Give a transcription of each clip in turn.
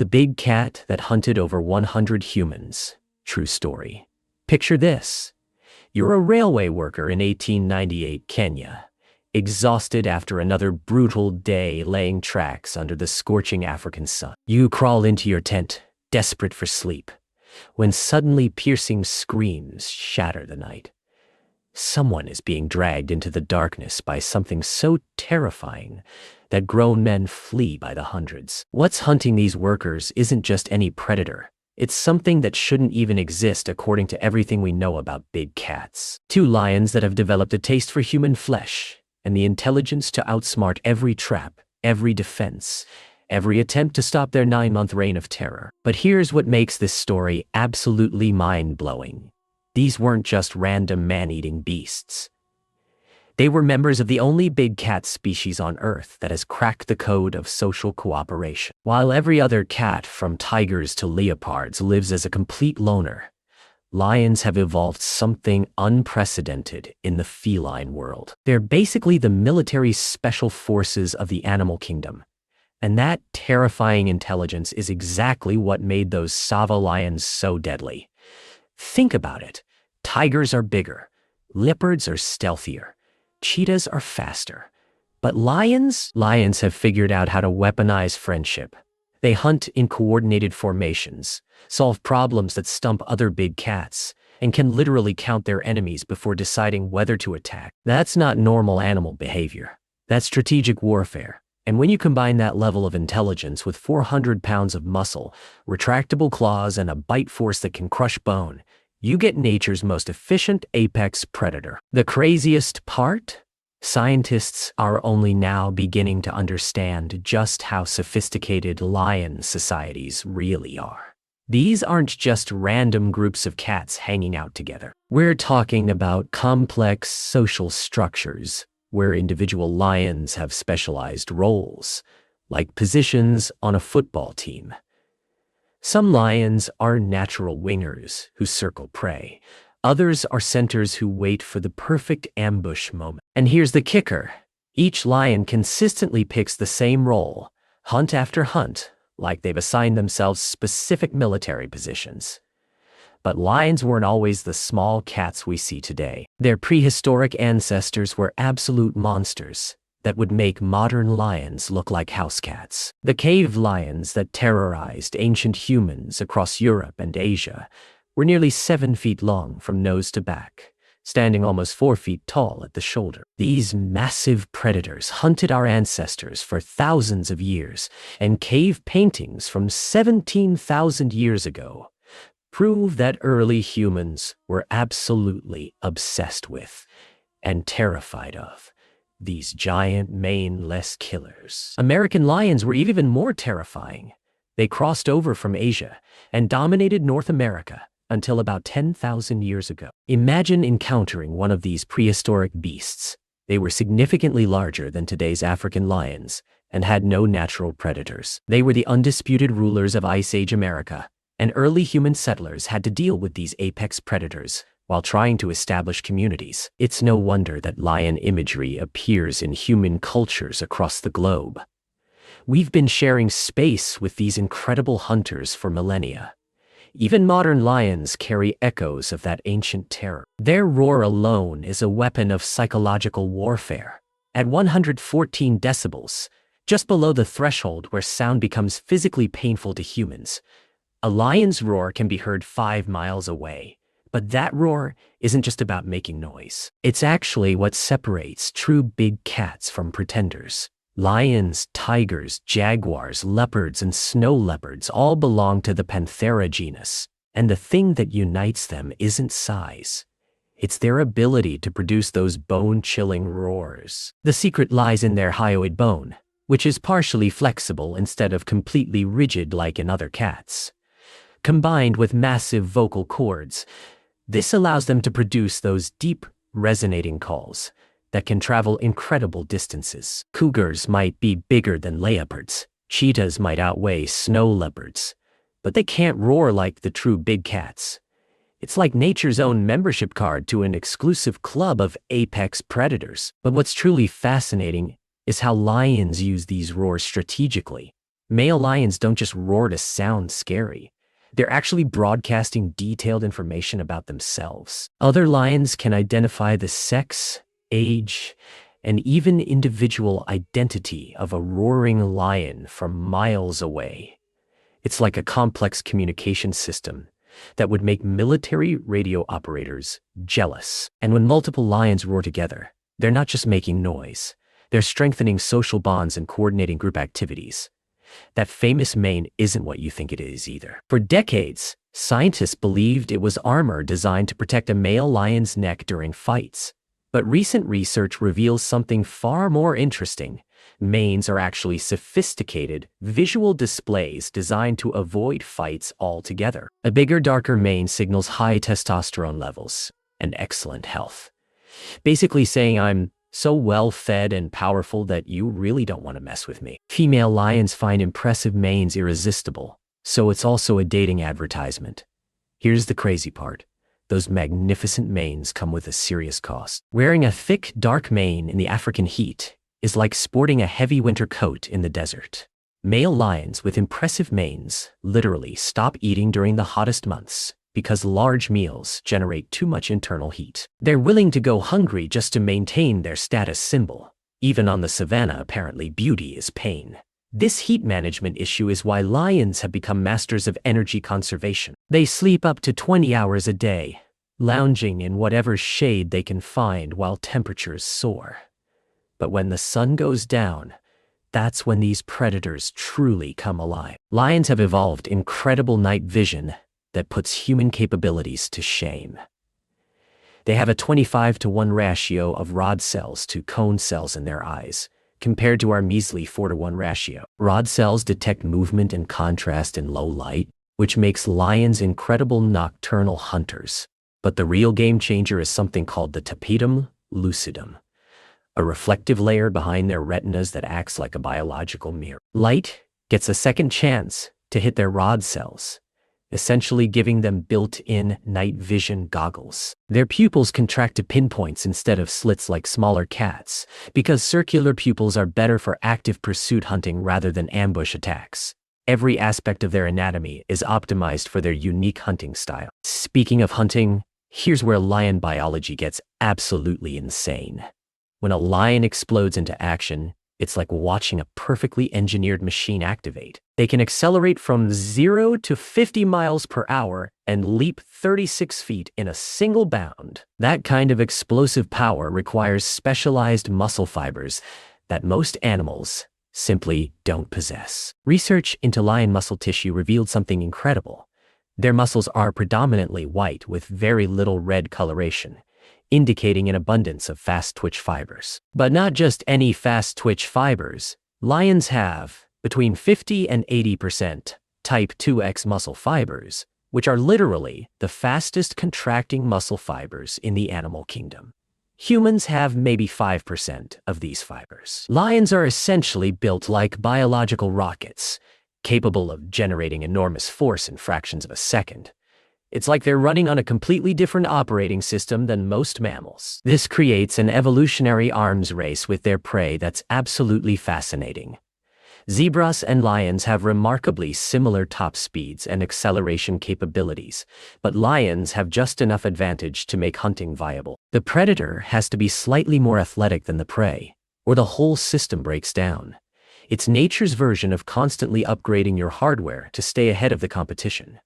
The big cat that hunted over 100 humans. True story. Picture this. You're a railway worker in 1898 Kenya, exhausted after another brutal day laying tracks under the scorching African sun. You crawl into your tent, desperate for sleep, when suddenly piercing screams shatter the night. Someone is being dragged into the darkness by something so terrifying that grown men flee by the hundreds. What's hunting these workers isn't just any predator. It's something that shouldn't even exist according to everything we know about big cats. Two lions that have developed a taste for human flesh and the intelligence to outsmart every trap, every defense, every attempt to stop their 9-month reign of terror. But here's what makes this story absolutely mind-blowing. These weren't just random man-eating beasts. They were members of the only big cat species on Earth that has cracked the code of social cooperation. While every other cat, from tigers to leopards, lives as a complete loner, lions have evolved something unprecedented in the feline world. They're basically the military special forces of the animal kingdom. And that terrifying intelligence is exactly what made those Tsavo lions so deadly. Think about it. Tigers are bigger. Leopards are stealthier. Cheetahs are faster. But lions have figured out how to weaponize friendship. They hunt in coordinated formations, solve problems that stump other big cats, and can literally count their enemies before deciding whether to attack. That's not normal animal behavior. That's strategic warfare. And when you combine that level of intelligence with 400 pounds of muscle, retractable claws, and a bite force that can crush bone, you get nature's most efficient apex predator. The craziest part? Scientists are only now beginning to understand just how sophisticated lion societies really are. These aren't just random groups of cats hanging out together. We're talking about complex social structures where individual lions have specialized roles, like positions on a football team. Some lions are natural wingers who circle prey. Others are centers who wait for the perfect ambush moment. And here's the kicker. Each lion consistently picks the same role, hunt after hunt, like they've assigned themselves specific military positions. But lions weren't always the small cats we see today. Their prehistoric ancestors were absolute monsters that would make modern lions look like house cats. The cave lions that terrorized ancient humans across Europe and Asia were nearly 7 feet long from nose to back, standing almost 4 feet tall at the shoulder. These massive predators hunted our ancestors for thousands of years, and cave paintings from 17,000 years ago prove that early humans were absolutely obsessed with and terrified of these giant maneless killers. American lions were even more terrifying. They crossed over from Asia and dominated North America until about 10,000 years ago. Imagine encountering one of these prehistoric beasts. They were significantly larger than today's African lions and had no natural predators. They were the undisputed rulers of Ice Age America, and early human settlers had to deal with these apex predators while trying to establish communities. It's no wonder that lion imagery appears in human cultures across the globe. We've been sharing space with these incredible hunters for millennia. Even modern lions carry echoes of that ancient terror. Their roar alone is a weapon of psychological warfare. At 114 decibels, just below the threshold where sound becomes physically painful to humans, a lion's roar can be heard 5 miles away. But that roar isn't just about making noise. It's actually what separates true big cats from pretenders. Lions, tigers, jaguars, leopards, and snow leopards all belong to the Panthera genus. And the thing that unites them isn't size. It's their ability to produce those bone-chilling roars. The secret lies in their hyoid bone, which is partially flexible instead of completely rigid like in other cats. Combined with massive vocal cords, this allows them to produce those deep, resonating calls that can travel incredible distances. Cougars might be bigger than leopards. Cheetahs might outweigh snow leopards. But they can't roar like the true big cats. It's like nature's own membership card to an exclusive club of apex predators. But what's truly fascinating is how lions use these roars strategically. Male lions don't just roar to sound scary. They're actually broadcasting detailed information about themselves. Other lions can identify the sex, age, and even individual identity of a roaring lion from miles away. It's like a complex communication system that would make military radio operators jealous. And when multiple lions roar together, they're not just making noise. They're strengthening social bonds and coordinating group activities. That famous mane isn't what you think it is either. For decades, scientists believed it was armor designed to protect a male lion's neck during fights. But recent research reveals something far more interesting. Manes are actually sophisticated visual displays designed to avoid fights altogether. A bigger, darker mane signals high testosterone levels and excellent health, basically saying I'm so well-fed and powerful that you really don't want to mess with me. Female lions find impressive manes irresistible, so it's also a dating advertisement. Here's the crazy part. Those magnificent manes come with a serious cost. Wearing a thick, dark mane in the African heat is like sporting a heavy winter coat in the desert. Male lions with impressive manes literally stop eating during the hottest months because large meals generate too much internal heat. They're willing to go hungry just to maintain their status symbol. Even on the savannah, apparently, beauty is pain. This heat management issue is why lions have become masters of energy conservation. They sleep up to 20 hours a day, lounging in whatever shade they can find while temperatures soar. But when the sun goes down, that's when these predators truly come alive. Lions have evolved incredible night vision that puts human capabilities to shame. They have a 25-to-1 ratio of rod cells to cone cells in their eyes, compared to our measly 4-to-1 ratio. Rod cells detect movement and contrast in low light, which makes lions incredible nocturnal hunters. But the real game changer is something called the tapetum lucidum, a reflective layer behind their retinas that acts like a biological mirror. Light gets a second chance to hit their rod cells, essentially giving them built-in night vision goggles. Their pupils contract to pinpoints instead of slits like smaller cats, because circular pupils are better for active pursuit hunting rather than ambush attacks. Every aspect of their anatomy is optimized for their unique hunting style. Speaking of hunting, here's where lion biology gets absolutely insane. When a lion explodes into action, it's like watching a perfectly engineered machine activate. They can accelerate from 0 to 50 miles per hour and leap 36 feet in a single bound. That kind of explosive power requires specialized muscle fibers that most animals simply don't possess. Research into lion muscle tissue revealed something incredible. Their muscles are predominantly white with very little red coloration, indicating an abundance of fast-twitch fibers. But not just any fast-twitch fibers. Lions have between 50 and 80% type 2X muscle fibers, which are literally the fastest contracting muscle fibers in the animal kingdom. Humans have maybe 5% of these fibers. Lions are essentially built like biological rockets, capable of generating enormous force in fractions of a second. It's like they're running on a completely different operating system than most mammals. This creates an evolutionary arms race with their prey that's absolutely fascinating. Zebras and lions have remarkably similar top speeds and acceleration capabilities, but lions have just enough advantage to make hunting viable. The predator has to be slightly more athletic than the prey, or the whole system breaks down. It's nature's version of constantly upgrading your hardware to stay ahead of the competition.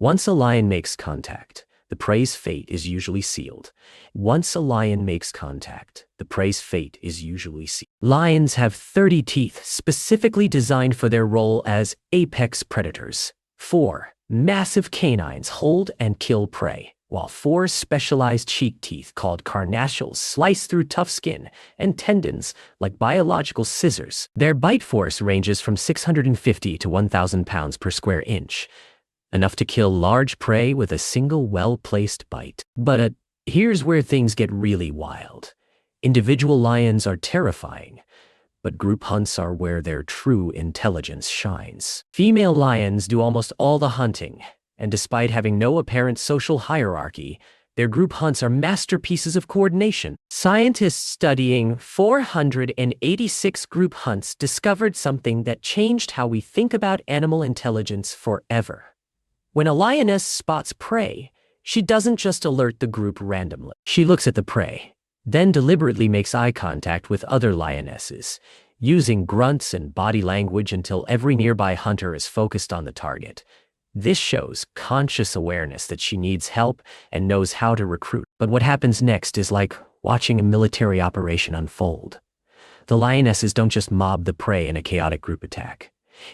Once a lion makes contact, the prey's fate is usually sealed. Lions have 30 teeth specifically designed for their role as apex predators. 4 massive canines hold and kill prey, while 4 specialized cheek teeth called carnassials slice through tough skin and tendons like biological scissors. Their bite force ranges from 650 to 1,000 pounds per square inch, enough to kill large prey with a single well-placed bite. But here's where things get really wild. Individual lions are terrifying, but group hunts are where their true intelligence shines. Female lions do almost all the hunting, and despite having no apparent social hierarchy, Their group hunts are masterpieces of coordination. Scientists studying 486 group hunts discovered something that changed how we think about animal intelligence forever. When a lioness spots prey, she doesn't just alert the group randomly. She looks at the prey, then deliberately makes eye contact with other lionesses, using grunts and body language until every nearby hunter is focused on the target. This shows conscious awareness that she needs help and knows how to recruit. But what happens next is like watching a military operation unfold. The lionesses don't just mob the prey in a chaotic group attack.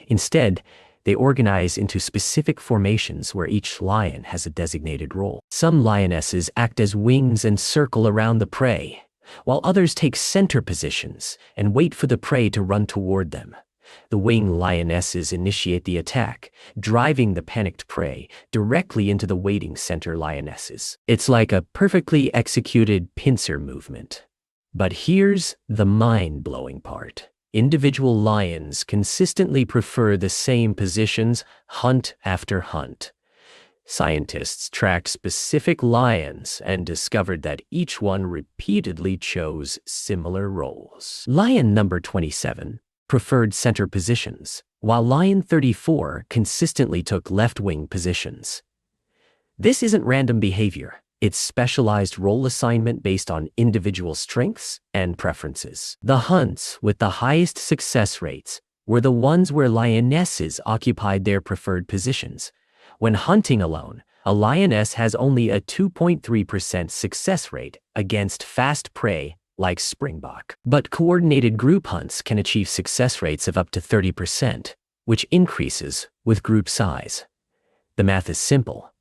Instead, they organize into specific formations where each lion has a designated role. Some lionesses act as wings and circle around the prey, while others take center positions and wait for the prey to run toward them. The wing lionesses initiate the attack, driving the panicked prey directly into the waiting center lionesses. It's like a perfectly executed pincer movement. But here's the mind-blowing part. Individual lions consistently prefer the same positions hunt after hunt. Scientists tracked specific lions and discovered that each one repeatedly chose similar roles. Lion number 27 preferred center positions, while lion 34 consistently took left-wing positions. This isn't random behavior. It's specialized role assignment based on individual strengths and preferences. The hunts with the highest success rates were the ones where lionesses occupied their preferred positions. When hunting alone, a lioness has only a 2.3% success rate against fast prey like springbok. But coordinated group hunts can achieve success rates of up to 30%, which increases with group size. The math is simple.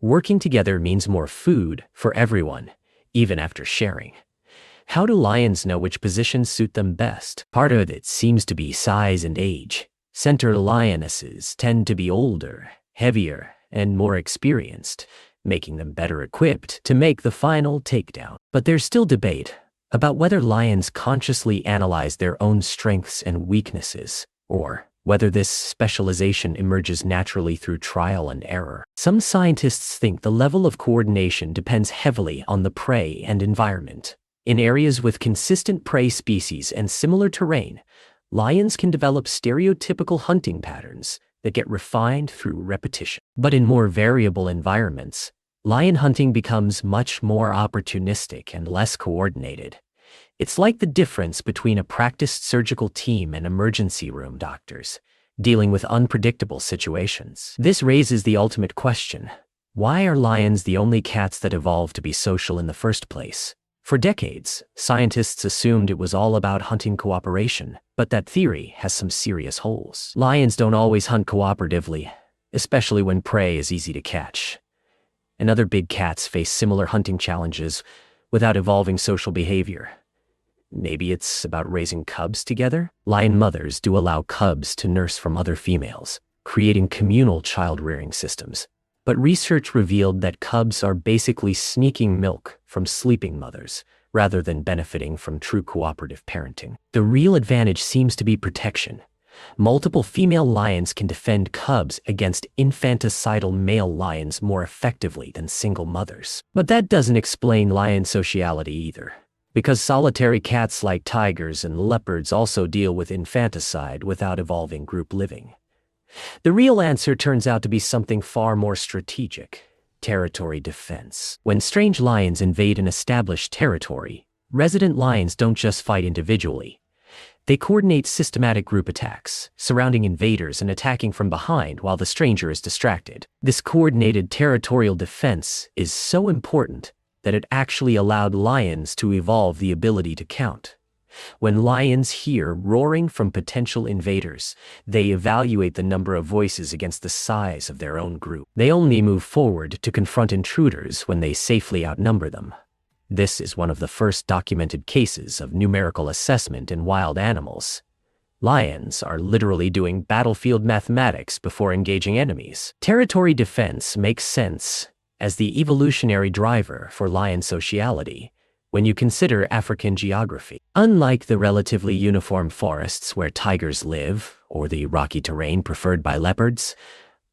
Working together means more food for everyone, even after sharing. How do lions know which positions suit them best? Part of it seems to be size and age. Center lionesses tend to be older, heavier, and more experienced, making them better equipped to make the final takedown. But there's still debate about whether lions consciously analyze their own strengths and weaknesses, or whether this specialization emerges naturally through trial and error. Some scientists think the level of coordination depends heavily on the prey and environment. In areas with consistent prey species and similar terrain, lions can develop stereotypical hunting patterns that get refined through repetition. But in more variable environments, lion hunting becomes much more opportunistic and less coordinated. It's like the difference between a practiced surgical team and emergency room doctors, dealing with unpredictable situations. This raises the ultimate question: why are lions the only cats that evolved to be social in the first place? For decades, scientists assumed it was all about hunting cooperation, but that theory has some serious holes. Lions don't always hunt cooperatively, especially when prey is easy to catch. And other big cats face similar hunting challenges without evolving social behavior. Maybe it's about raising cubs together? Lion mothers do allow cubs to nurse from other females, creating communal child-rearing systems. But research revealed that cubs are basically sneaking milk from sleeping mothers, rather than benefiting from true cooperative parenting. The real advantage seems to be protection. Multiple female lions can defend cubs against infanticidal male lions more effectively than single mothers. But that doesn't explain lion sociality either, because solitary cats like tigers and leopards also deal with infanticide without evolving group living. The real answer turns out to be something far more strategic: territory defense. When strange lions invade an established territory, resident lions don't just fight individually. They coordinate systematic group attacks, surrounding invaders and attacking from behind while the stranger is distracted. This coordinated territorial defense is so important that it actually allowed lions to evolve the ability to count. When lions hear roaring from potential invaders, they evaluate the number of voices against the size of their own group. They only move forward to confront intruders when they safely outnumber them. This is one of the first documented cases of numerical assessment in wild animals. Lions are literally doing battlefield mathematics before engaging enemies. Territory defense makes sense as the evolutionary driver for lion sociality when you consider African geography. Unlike the relatively uniform forests where tigers live, or the rocky terrain preferred by leopards,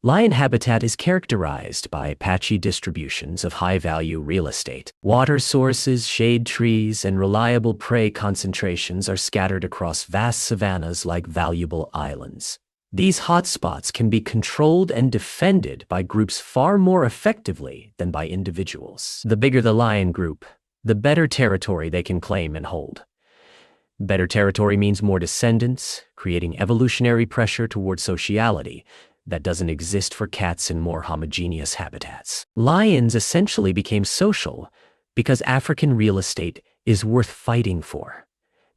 Lion habitat is characterized by patchy distributions of high-value real estate. Water sources, shade trees, and reliable prey concentrations are scattered across vast savannas like valuable islands. These hotspots can be controlled and defended by groups far more effectively than by individuals. The bigger the lion group, the better territory they can claim and hold. Better territory means more descendants, creating evolutionary pressure toward sociality that doesn't exist for cats in more homogeneous habitats. Lions essentially became social because African real estate is worth fighting for.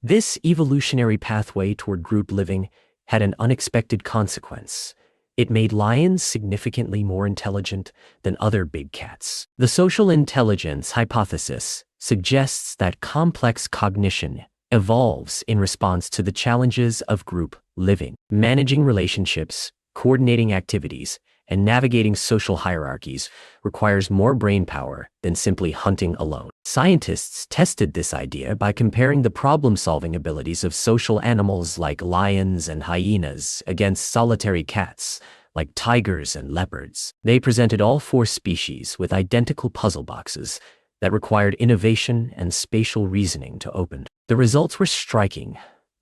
This evolutionary pathway toward group living had an unexpected consequence. It made lions significantly more intelligent than other big cats. The social intelligence hypothesis suggests that complex cognition evolves in response to the challenges of group living. Managing relationships, coordinating activities, and navigating social hierarchies requires more brain power than simply hunting alone. Scientists tested this idea by comparing the problem-solving abilities of social animals like lions and hyenas against solitary cats like tigers and leopards. They presented all 4 species with identical puzzle boxes that required innovation and spatial reasoning to open. The results were striking.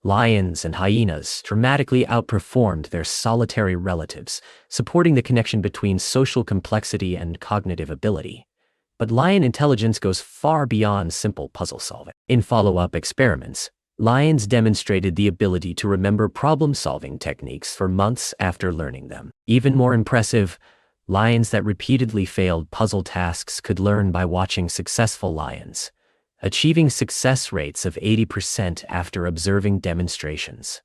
Lions and hyenas dramatically outperformed their solitary relatives, supporting the connection between social complexity and cognitive ability. But lion intelligence goes far beyond simple puzzle solving. In follow-up experiments, lions demonstrated the ability to remember problem-solving techniques for months after learning them. Even more impressive, lions that repeatedly failed puzzle tasks could learn by watching successful lions, achieving success rates of 80% after observing demonstrations.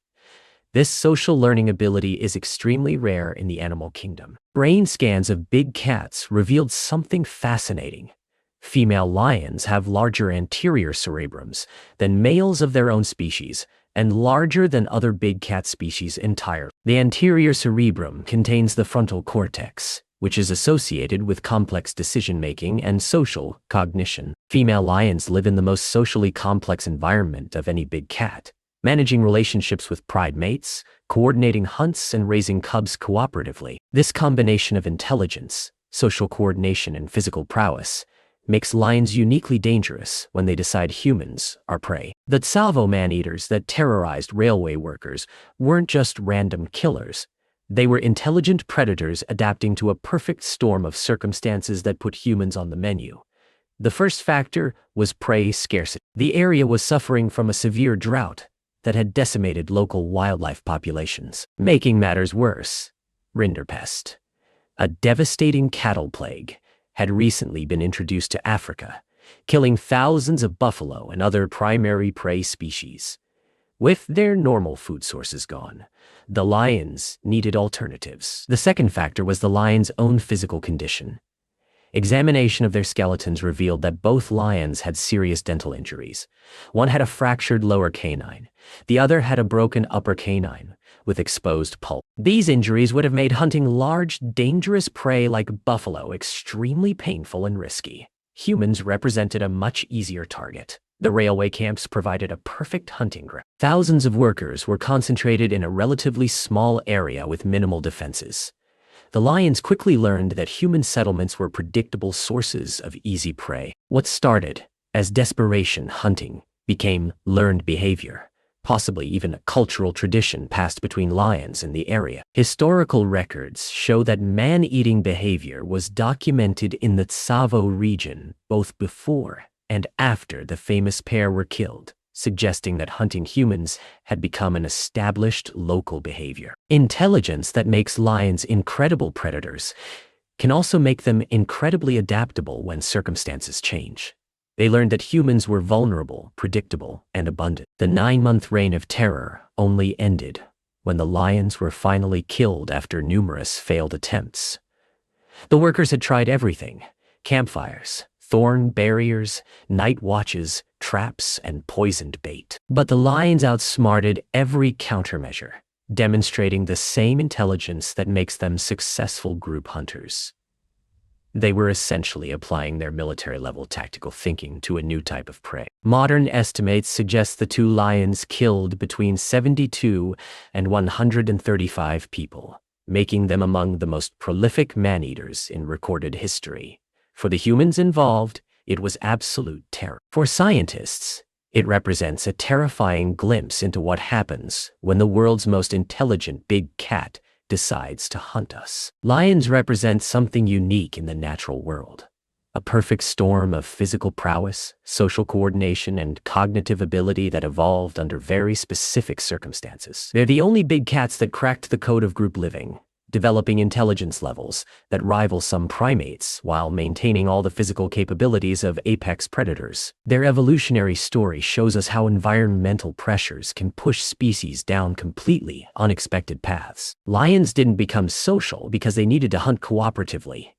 This social learning ability is extremely rare in the animal kingdom. Brain scans of big cats revealed something fascinating. Female lions have larger anterior cerebrums than males of their own species, and larger than other big cat species entirely. The anterior cerebrum contains the frontal cortex, which is associated with complex decision-making and social cognition. Female lions live in the most socially complex environment of any big cat, managing relationships with pride mates, coordinating hunts, and raising cubs cooperatively. This combination of intelligence, social coordination, and physical prowess makes lions uniquely dangerous when they decide humans are prey. The Tsavo man-eaters that terrorized railway workers weren't just random killers. They were intelligent predators adapting to a perfect storm of circumstances that put humans on the menu. The first factor was prey scarcity. The area was suffering from a severe drought that had decimated local wildlife populations. Making matters worse, rinderpest, a devastating cattle plague, had recently been introduced to Africa, killing thousands of buffalo and other primary prey species. With their normal food sources gone, the lions needed alternatives. The second factor was the lions' own physical condition. Examination of their skeletons revealed that both lions had serious dental injuries. One had a fractured lower canine. The other had a broken upper canine with exposed pulp. These injuries would have made hunting large, dangerous prey like buffalo extremely painful and risky. Humans represented a much easier target. The railway camps provided a perfect hunting ground. Thousands of workers were concentrated in a relatively small area with minimal defenses. The lions quickly learned that human settlements were predictable sources of easy prey. What started as desperation hunting became learned behavior, possibly even a cultural tradition passed between lions in the area. Historical records show that man-eating behavior was documented in the Tsavo region both before and after the famous pair were killed, suggesting that hunting humans had become an established local behavior. Intelligence that makes lions incredible predators can also make them incredibly adaptable when circumstances change. They learned that humans were vulnerable, predictable, and abundant. The 9-month reign of terror only ended when the lions were finally killed after numerous failed attempts. The workers had tried everything: campfires, thorn barriers, night watches, traps, and poisoned bait. But the lions outsmarted every countermeasure, demonstrating the same intelligence that makes them successful group hunters. They were essentially applying their military-level tactical thinking to a new type of prey. Modern estimates suggest the two lions killed between 72 and 135 people, making them among the most prolific man-eaters in recorded history. For the humans involved, it was absolute terror. For scientists, it represents a terrifying glimpse into what happens when the world's most intelligent big cat decides to hunt us. Lions represent something unique in the natural world. A perfect storm of physical prowess, social coordination, and cognitive ability that evolved under very specific circumstances. They're the only big cats that cracked the code of group living, developing intelligence levels that rival some primates while maintaining all the physical capabilities of apex predators. Their evolutionary story shows us how environmental pressures can push species down completely unexpected paths. Lions didn't become social because they needed to hunt cooperatively.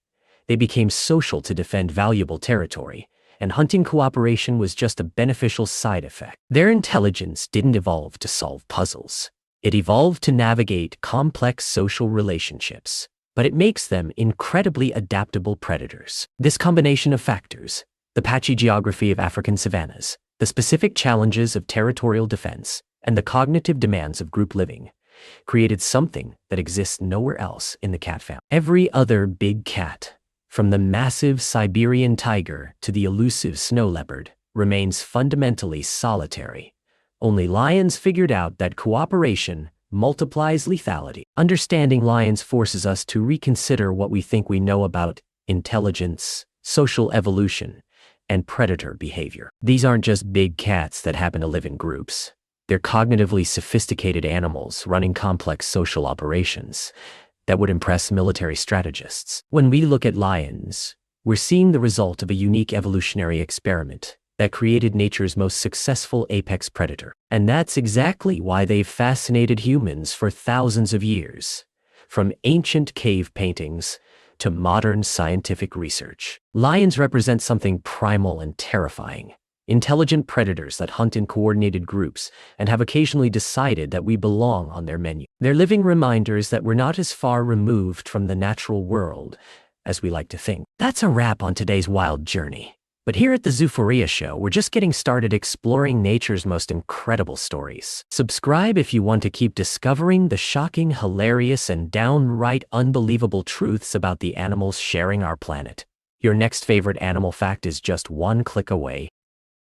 They became social to defend valuable territory, and hunting cooperation was just a beneficial side effect. Their intelligence didn't evolve to solve puzzles. It evolved to navigate complex social relationships, but it makes them incredibly adaptable predators. This combination of factors, the patchy geography of African savannas, the specific challenges of territorial defense, and the cognitive demands of group living, created something that exists nowhere else in the cat family. Every other big cat, from the massive Siberian tiger to the elusive snow leopard, remains fundamentally solitary. Only lions figured out that cooperation multiplies lethality. Understanding lions forces us to reconsider what we think we know about intelligence, social evolution, and predator behavior. These aren't just big cats that happen to live in groups. They're cognitively sophisticated animals running complex social operations that would impress military strategists. When we look at lions, we're seeing the result of a unique evolutionary experiment that created nature's most successful apex predator. And that's exactly why they've fascinated humans for thousands of years, from ancient cave paintings to modern scientific research. Lions represent something primal and terrifying, intelligent predators that hunt in coordinated groups and have occasionally decided that we belong on their menu. They're living reminders that we're not as far removed from the natural world as we like to think. That's a wrap on today's wild journey. But here at the Zoo-phoria Show, we're just getting started exploring nature's most incredible stories. Subscribe if you want to keep discovering the shocking, hilarious, and downright unbelievable truths about the animals sharing our planet. Your next favorite animal fact is just one click away.